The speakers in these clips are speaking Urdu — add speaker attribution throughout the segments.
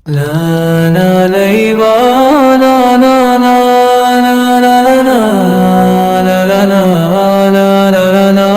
Speaker 1: لا لا ليبا لا لا لا لا لا لا لا لا لا لا لا لا لا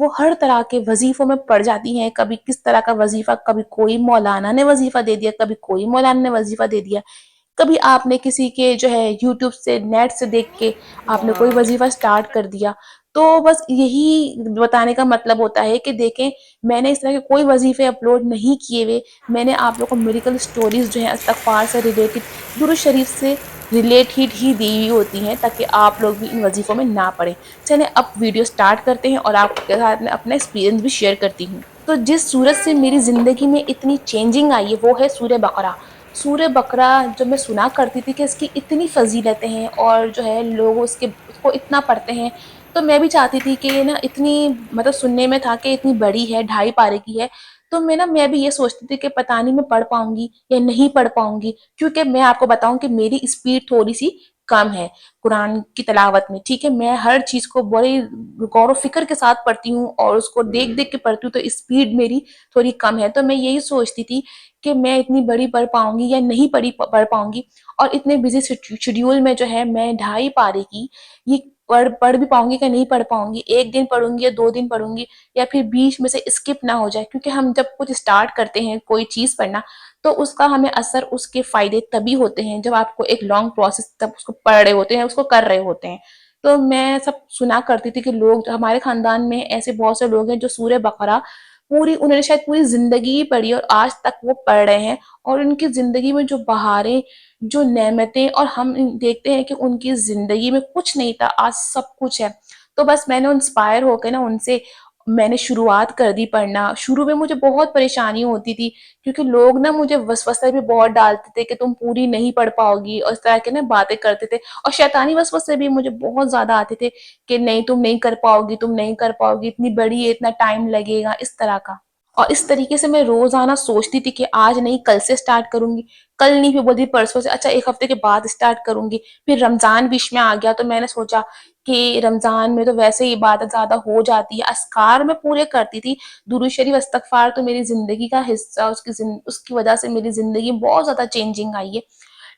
Speaker 2: وہ ہر طرح کے وظیفوں میں پڑ جاتی ہیں. کبھی کس طرح کا وظیفہ، کبھی کوئی مولانا نے وظیفہ دے دیا، کبھی کوئی مولانا نے وظیفہ دے دیا، کبھی آپ نے کسی کے جو ہے یوٹیوب سے نیٹ سے دیکھ کے آپ نے کوئی وظیفہ سٹارٹ کر دیا. تو بس یہی بتانے کا مطلب ہوتا ہے کہ دیکھیں، میں نے اس طرح کے کوئی وظیفے اپلوڈ نہیں کیے ہوئے. میں نے آپ لوگوں کو میڈیکل سٹوریز جو ہیں استغفار سے ریلیٹڈ، درود شریف سے ریلیٹڈ ہی دی ہوئی ہوتی ہیں، تاکہ آپ لوگ بھی ان وظیفوں میں نہ پڑیں. چلیں اب ویڈیو سٹارٹ کرتے ہیں اور آپ کے ساتھ میں اپنا ایکسپیرینس بھی شیئر کرتی ہوں. تو جس سورت سے میری زندگی میں اتنی چینجنگ آئی ہے وہ ہے سورہ بقرہ. سورہ بقرہ جب میں سنا کرتی تھی کہ اس کی اتنی فضیلتیں ہیں اور جو ہے لوگ اس کو اتنا پڑھتے ہیں، تو میں بھی چاہتی تھی کہ نا اتنی مطلب سننے میں تھا کہ اتنی بڑی ہے، 2.5 پارے کی ہے. تو میں بھی یہ سوچتی تھی کہ پتہ نہیں میں پڑھ پاؤں گی یا نہیں پڑھ پاؤں گی، کیونکہ میں آپ کو بتاؤں کہ میری اسپیڈ تھوڑی سی کم ہے قرآن کی تلاوت میں. ٹھیک ہے، میں ہر چیز کو بڑی غور و فکر کے ساتھ پڑھتی ہوں اور اس کو دیکھ دیکھ کے پڑھتی ہوں، تو اسپیڈ میری تھوڑی کم ہے. تو میں یہی سوچتی تھی کہ میں اتنی بڑی پڑھ پاؤں گی یا نہیں پڑھ پاؤں گی، اور اتنے بزی شیڈیول میں جو ہے میں 2.5 پارے کی یہ پڑھ بھی پاؤں گی کہ نہیں پڑھ پاؤں گی. 1 دن پڑھوں گی یا 2 دن پڑھوں گی، یا پھر بیچ میں سے اسکپ نہ ہو جائے. کیونکہ ہم جب کچھ اسٹارٹ کرتے ہیں کوئی چیز پڑھنا، تو اس کا ہمیں اثر، اس کے فائدے تبھی ہوتے ہیں جب آپ کو ایک لانگ پروسیس تب اس کو پڑھ رہے ہوتے ہیں، اس کو کر رہے ہوتے ہیں. تو میں سب سنا کرتی تھی کہ لوگ، ہمارے خاندان میں ایسے بہت سے لوگ ہیں جو سورہ بقرہ انہوں نے شاید پوری زندگی پڑھی اور آج تک وہ پڑھ رہے ہیں، اور ان کی زندگی میں جو بہاریں، جو نعمتیں، اور ہم دیکھتے ہیں کہ ان کی زندگی میں کچھ نہیں تھا، آج سب کچھ ہے. تو بس میں نے انسپائر ہو کے نا ان سے میں نے شروعات کر دی پڑھنا. شروع میں مجھے بہت پریشانی ہوتی تھی، کیونکہ لوگ نا مجھے وسوسے بھی بہت ڈالتے تھے کہ تم پوری نہیں پڑھ پاؤ گی، اور اس طرح کے نا باتیں کرتے تھے. اور شیطانی وسوسے بھی مجھے بہت زیادہ آتے تھے کہ نہیں تم نہیں کر پاؤ گی، تم نہیں کر پاؤ گی، اتنی بڑی ہے، اتنا ٹائم لگے گا، اس طرح کا. اور اس طریقے سے میں روزانہ سوچتی تھی کہ آج نہیں کل سے سٹارٹ کروں گی، کل نہیں پھر بولتی پرسوں سے، اچھا 1 ہفتے کے بعد سٹارٹ کروں گی. پھر رمضان بیچ میں آ گیا، تو میں نے سوچا کہ رمضان میں تو ویسے ہی عبادت زیادہ ہو جاتی ہے. اذکار میں پورے کرتی تھی، درود شریف استغفار تو میری زندگی کا حصہ، اس کی وجہ سے میری زندگی میں بہت زیادہ چینجنگ آئی ہے.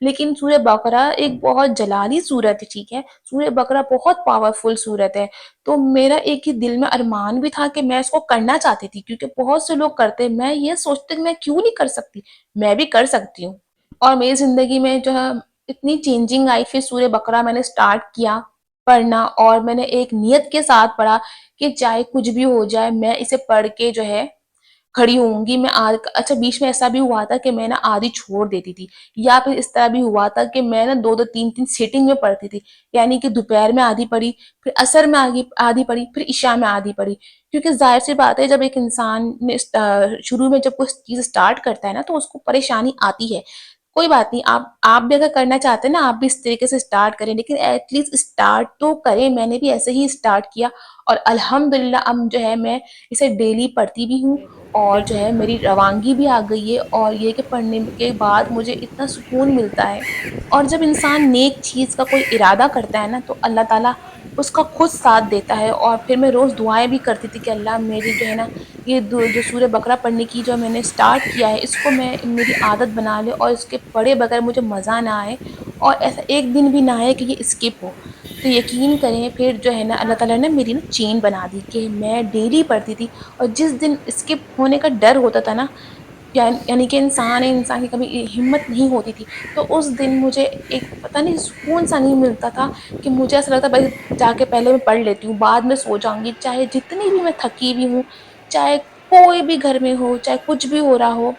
Speaker 2: لیکن سورہ بقرہ ایک بہت جلالی سورت ہے. ٹھیک ہے، سورہ بقرہ بہت پاورفل سورت ہے. تو میرا ایک ہی دل میں ارمان بھی تھا کہ میں اس کو کرنا چاہتی تھی، کیونکہ بہت سے لوگ کرتے، میں یہ سوچتی کہ میں کیوں نہیں کر سکتی، میں بھی کر سکتی ہوں. اور میری زندگی میں جو ہے اتنی چینجنگ آئی. پھر سورہ بقرہ میں نے سٹارٹ کیا پڑھنا، اور میں نے ایک نیت کے ساتھ پڑھا کہ چاہے کچھ بھی ہو جائے میں اسے پڑھ کے جو ہے کھڑی ہوں گی. اچھا بیچ میں ایسا بھی ہوا تھا کہ میں نا آدھی چھوڑ دیتی تھی، یا پھر اس طرح بھی ہوا تھا کہ میں نا 2 2 3 3 سیٹنگ میں پڑھتی تھی. یعنی کہ دوپہر میں آدھی پڑھی، پھر عصر میں آدھی پڑھی، پھر عشاء میں آدھی پڑھی. کیونکہ ظاہر سی بات ہے، جب ایک انسان نے شروع میں جب کوئی چیز سٹارٹ کرتا ہے نا، تو اس کو پریشانی آتی ہے. کوئی بات نہیں، آپ بھی اگر کرنا چاہتے ہیں نا، آپ بھی اس طریقے سے سٹارٹ کریں، لیکن ایٹ لیسٹ سٹارٹ تو کریں. میں نے بھی ایسے ہی سٹارٹ کیا، اور الحمدللہ اب جو ہے میں اسے ڈیلی پڑھتی بھی ہوں، اور جو ہے میری روانگی بھی آ گئی ہے. اور یہ کہ پڑھنے کے بعد مجھے اتنا سکون ملتا ہے. اور جب انسان نیک چیز کا کوئی ارادہ کرتا ہے نا، تو اللہ تعالیٰ اس کا خود ساتھ دیتا ہے. اور پھر میں روز دعائیں بھی کرتی تھی کہ اللہ میری جو ہے نا یہ جو سورہ بقرہ پڑھنے کی جو میں نے سٹارٹ کیا ہے، اس کو میں میری عادت بنا لے، اور اس کے پڑھے بغیر مجھے مزہ نہ آئے، اور ایسا ایک دن بھی نہ آئے کہ یہ اسکپ ہو. تو یقین کریں پھر جو ہے نا اللہ تعالیٰ نے میری نا چین بنا دی کہ میں ڈیلی پڑھتی تھی. اور جس دن اسکپ ہونے کا ڈر ہوتا تھا نا، یعنی کہ انسان کی کبھی ہمت نہیں ہوتی تھی، تو اس دن مجھے ایک پتہ نہیں سکون سا نہیں ملتا تھا، کہ مجھے ایسا لگتا بھائی جا کے پہلے میں پڑھ لیتی ہوں، بعد میں سو جاؤں گی. چاہے جتنی بھی میں تھکی ہوئی ہوں، چاہے کوئی بھی گھر میں ہو، چاہے کچھ بھی ہو رہا ہو،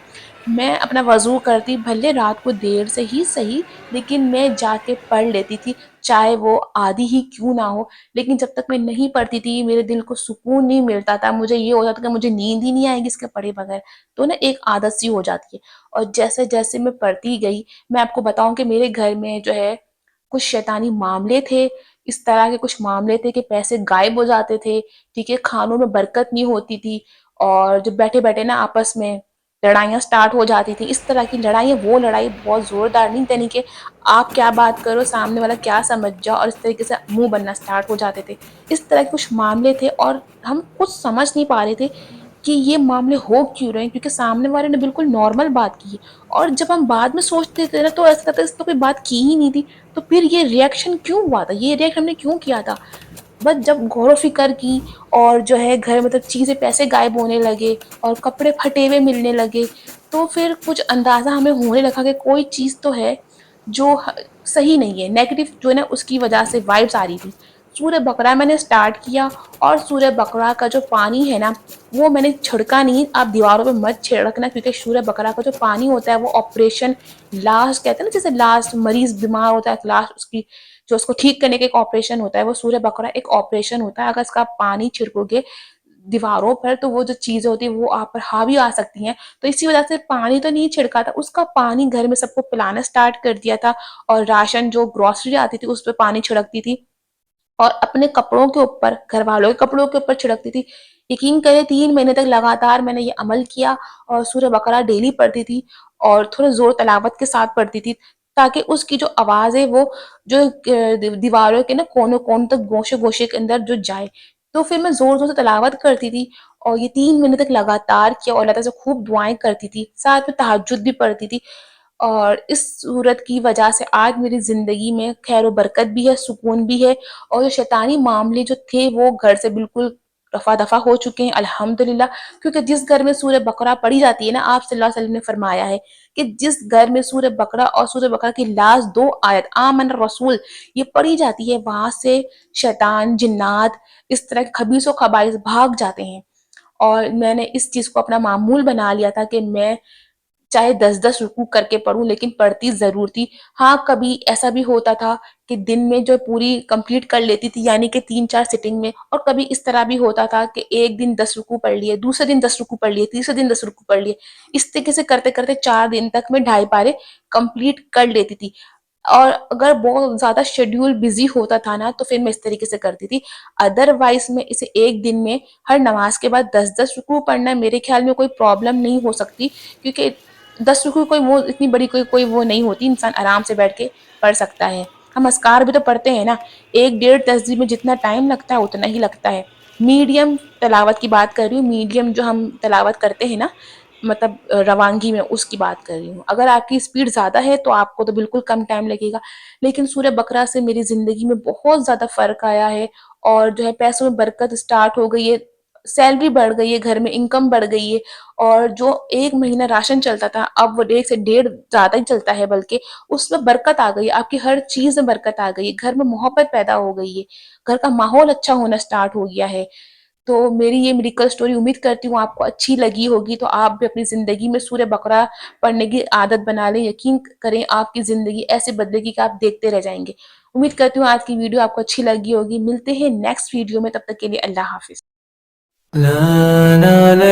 Speaker 2: میں اپنا وضو کرتی، بھلے رات کو دیر سے ہی صحیح، لیکن میں جا کے پڑھ لیتی تھی، چاہے وہ آدھی ہی کیوں نہ ہو. لیکن جب تک میں نہیں پڑھتی تھی میرے دل کو سکون نہیں ملتا تھا. مجھے یہ ہوتا تھا کہ مجھے نیند ہی نہیں آئے گی اس کے پڑھے بغیر. تو نا ایک عادت سی ہو جاتی ہے. اور جیسے جیسے میں پڑھتی گئی، میں آپ کو بتاؤں کہ میرے گھر میں جو ہے کچھ شیطانی معاملے تھے، اس طرح کے کچھ معاملے تھے کہ پیسے غائب ہو جاتے تھے. ٹھیک ہے، کھانوں میں برکت نہیں ہوتی تھی، اور جب بیٹھے بیٹھے نا آپس میں لڑائیاں سٹارٹ ہو جاتی تھی. اس طرح کی لڑائیاں، وہ لڑائی بہت زوردار نہیں تھی کہ آپ کیا بات کرو سامنے والا کیا سمجھ جاؤ، اور اس طریقے سے منہ بننا سٹارٹ ہو جاتے تھے. اس طرح کے کچھ معاملے تھے، اور ہم کچھ سمجھ نہیں پا رہے تھے کہ یہ معاملے ہو کیوں رہے ہیں، کیونکہ سامنے والے نے بالکل نارمل بات کی ہے. اور جب ہم بعد میں سوچتے تھے نا، تو ایسا لگتا ہے اس نے کوئی بات کی ہی نہیں تھی، تو پھر یہ ریئیکشن کیوں ہوا تھا، یہ ریئیکٹ ہم نے کیوں کیا تھا. بس جب غور و فکر کی اور جو ہے گھر مطلب چیزیں پیسے غائب ہونے لگے اور کپڑے پھٹے ہوئے ملنے لگے، تو پھر کچھ اندازہ ہمیں ہونے لگا کہ کوئی چیز تو ہے جو صحیح نہیں ہے، نیگیٹو جو ہے نا اس کی وجہ سے وائبس آ رہی تھی۔ سورہ بقرہ میں نے سٹارٹ کیا، اور سورہ بقرہ کا جو پانی ہے نا وہ میں نے چھڑکا نہیں، آپ دیواروں پہ مت چھڑکنا، کیونکہ سورہ بقرہ کا جو پانی ہوتا ہے وہ آپریشن لاسٹ کہتے ہیں نا، جیسے لاسٹ مریض بیمار ہوتا ہے لاسٹ اس کی جو اس کو ٹھیک کرنے کا ایک آپریشن ہوتا ہے، وہ سورہ بقرہ ایک آپریشن ہوتا ہے۔ اگر اس کا پانی چھڑکو گے دیواروں پر تو وہ جو چیزیں ہوتی ہیں وہ آپ پر حاوی آ سکتی ہیں، تو اسی وجہ سے پانی تو نہیں چھڑکا تھا، اس کا پانی گھر میں سب کو پلانا سٹارٹ کر دیا تھا، اور راشن جو گروسری آتی تھی اس پہ پانی چھڑکتی تھی، اور اپنے کپڑوں کے اوپر، گھر والوں کے کپڑوں کے اوپر چھڑکتی تھی۔ یقین کریں 3 مہینے تک لگاتار میں نے یہ عمل کیا، اور سورہ بقرہ ڈیلی پڑھتی تھی، اور تھوڑے زور تلاوت کے ساتھ پڑھتی تھی، تاکہ اس کی جو آواز ہے وہ جو دیواروں کے نا کونے کونے تک گوشے گوشے کے اندر جو جائے۔ تو پھر میں زور زور سے تلاوت کرتی تھی، اور یہ 3 مہینے تک لگاتار کیا، اور اللہ تعالیٰ سے خوب دعائیں کرتی تھی، ساتھ میں تہجد بھی پڑھتی تھی، اور اس صورت کی وجہ سے آج میری زندگی میں خیر و برکت بھی ہے، سکون بھی ہے، اور جو شیطانی معاملے جو تھے وہ گھر سے بالکل رفع دفع ہو چکے ہیں الحمدللہ۔ کیونکہ جس گھر میں سورہ بقرہ پڑھی جاتی ہے نا، آپ صلی اللہ علیہ وسلم نے فرمایا ہے کہ جس گھر میں سورہ بقرہ اور سورہ بقرہ کی لاسٹ 2 آیت آمن الرسول یہ پڑھی جاتی ہے، وہاں سے شیطان، جنات، اس طرح کے خبیث و خبائث بھاگ جاتے ہیں۔ اور میں نے اس چیز کو اپنا معمول بنا لیا تھا کہ میں چاہے 10 رکوع کر کے پڑھوں لیکن پڑھتی ضرور تھی۔ ہاں کبھی ایسا بھی ہوتا تھا کہ دن میں جو پوری کمپلیٹ کر لیتی تھی، یعنی کہ 3 4 سٹنگ میں، اور کبھی اس طرح بھی ہوتا تھا کہ ایک دن 10 رکوع پڑھ لیے، دوسرے دن 10 رکوع پڑھ لیے، تیسرے دن 10 رکوع پڑھ لیے، اس طریقے سے کرتے کرتے 4 دن تک میں 2.5 پارے کمپلیٹ کر لیتی تھی۔ اور اگر بہت زیادہ شیڈیول بزی ہوتا تھا نا تو پھر میں اس طریقے سے کرتی تھی، ادر وائز میں اسے ایک دن میں ہر نماز کے بعد 10 رکوع پڑھنا میرے خیال میں کوئی پرابلم نہیں ہو سکتی، کیونکہ 10 رکوع کوئی وہ اتنی بڑی کوئی وہ نہیں ہوتی، انسان آرام سے بیٹھ کے پڑھ سکتا ہے۔ ہم اذکار بھی تو پڑھتے ہیں نا، 1 ڈیڑھ تسبیح میں جتنا ٹائم لگتا ہے اتنا ہی لگتا ہے۔ میڈیم تلاوت کی بات کر رہی ہوں، میڈیم جو ہم تلاوت کرتے ہیں نا، مطلب روانگی میں، اس کی بات کر رہی ہوں۔ اگر آپ کی اسپیڈ زیادہ ہے تو آپ کو تو بالکل کم ٹائم لگے گا، لیکن سورہ بقرہ سے میری زندگی میں بہت زیادہ فرق آیا ہے، اور جو ہے پیسوں میں برکت اسٹارٹ ہو گئی ہے، سیلری بڑھ گئی ہے، گھر میں انکم بڑھ گئی ہے، اور جو 1 مہینہ راشن چلتا تھا اب وہ 1.5 سے 1.5 زیادہ ہی چلتا ہے، بلکہ اس میں برکت آ گئی، آپ کی ہر چیز میں برکت آ گئی ہے، گھر میں محبت پیدا ہو گئی ہے، گھر کا ماحول اچھا ہونا سٹارٹ ہو گیا ہے۔ تو میری یہ میریکل سٹوری امید کرتی ہوں آپ کو اچھی لگی ہوگی، تو آپ بھی اپنی زندگی میں سورہ بقرہ پڑھنے کی عادت بنا لیں، یقین کریں آپ کی زندگی ایسے بدلے گی کہ آپ دیکھتے رہ جائیں گے۔ امید کرتی ہوں آج کی ویڈیو آپ کو اچھی لگی ہوگی، ملتے ہیں نیکسٹ ویڈیو میں، تب تک کے لیے اللہ حافظ۔
Speaker 1: لا لا لا